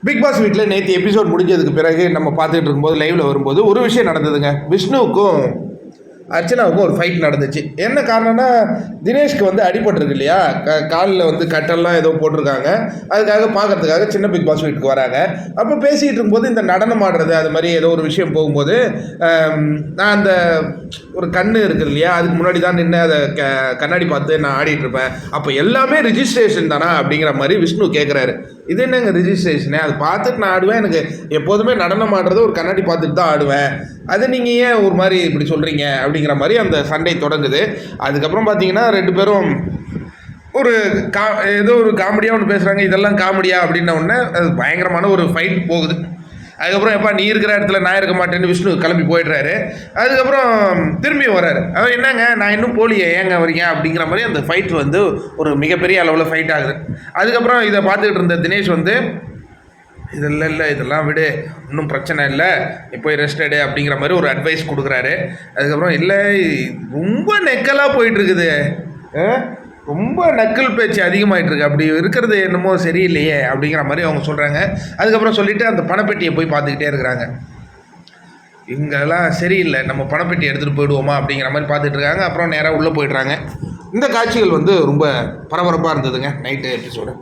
Big pass வீட்டில் நேற்று episode முடிஞ்சதுக்கு பிறகு நம்ம பார்த்துட்டு இருக்கும்போது லைவில் வரும்போது ஒரு விஷயம் நடந்ததுங்க. விஷ்ணுவுக்கும் அர்ச்சனாவுக்கும் ஒரு ஃபைட் நடந்துச்சு. என்ன காரணம்னா, தினேஷ்க்கு வந்து அடிபட்டிருக்கு இல்லையா, காலில் வந்து கட்டெல்லாம் ஏதோ போட்டிருக்காங்க. அதுக்காக பார்க்கறதுக்காக சின்ன பிக் பாஸ் வீட்டுக்கு வராங்க. அப்போ பேசிகிட்டு இருக்கும்போது இந்த நடனம் ஆடுறது அது மாதிரி ஏதோ ஒரு விஷயம் போகும்போது நான் அந்த ஒரு கண்ணு இருக்குது இல்லையா, அதுக்கு முன்னாடி தான் நின்று அதை கண்ணாடி பார்த்து நான் ஆடிட்டுருப்பேன். அப்போ எல்லாமே ரிஜிஸ்ட்ரேஷன் தானா அப்படிங்கிற மாதிரி விஷ்ணு கேட்குறாரு. இது என்னங்க ரிஜிஸ்ட்ரேஷனு, அது பார்த்துட்டு நான் ஆடுவேன். எனக்கு எப்போதுமே நடனம் ஆடுறது ஒரு கண்ணாடி பார்த்துட்டு தான் ஆடுவேன். அது நீங்கள் ஏன் ஒரு மாதிரி இப்படி சொல்கிறீங்க அப்படிங்கிற மாதிரி அந்த சண்டை தொடங்குது. அதுக்கப்புறம் பார்த்தீங்கன்னா 2 பேரும் ஒரு ஏதோ ஒரு காமெடியாக ஒன்று பேசுகிறாங்க. இதெல்லாம் காமெடியா அப்படின்ன உடனே அது பயங்கரமான ஒரு ஃபைட் போகுது. அதுக்கப்புறம் எப்பா நீ இருக்கிற இடத்துல நான் இருக்க மாட்டேன்னு விஷ்ணு கிளம்பி போயிடுறாரு. அதுக்கப்புறம் திரும்பி வர்றாரு. அதான் என்னங்க நான் இன்னும் போலியே, ஏங்க வரீங்க அப்படிங்கிற மாதிரி அந்த ஃபைட் வந்து ஒரு மிகப்பெரிய அளவில் ஃபைட் ஆகுது. அதுக்கப்புறம் இதை பார்த்துக்கிட்டு இருந்த தினேஷ் வந்து இல்லை இதெல்லாம் விடு, ஒன்றும் பிரச்சனை இல்லை, நீ போய் ரெஸ்ட் எடு அப்படிங்கிற மாதிரி ஒரு அட்வைஸ் கொடுக்குறாரு. அதுக்கப்புறம் இல்லை ரொம்ப நெக்கலாக போயிட்டுருக்குது, ரொம்ப நக்கல் பேச்சு அதிகமாகிட்டு இருக்கு, அப்படி இருக்கிறது என்னமோ சரியில்லையே அப்படிங்கிற மாதிரி அவங்க சொல்கிறாங்க. அதுக்கப்புறம் சொல்லிவிட்டு அந்த பணப்பெட்டியை போய் பார்த்துக்கிட்டே இருக்கிறாங்க. இங்கெல்லாம் சரியில்லை, நம்ம பணப்பெட்டி எடுத்துகிட்டு போயிடுவோமா அப்படிங்கிற மாதிரி பார்த்துட்டு இருக்காங்க. அப்புறம் நேராக உள்ளே போயிடுறாங்க. இந்த காட்சிகள் வந்து ரொம்ப பரபரப்பாக இருந்ததுங்க நைட்டு எபிசோடு.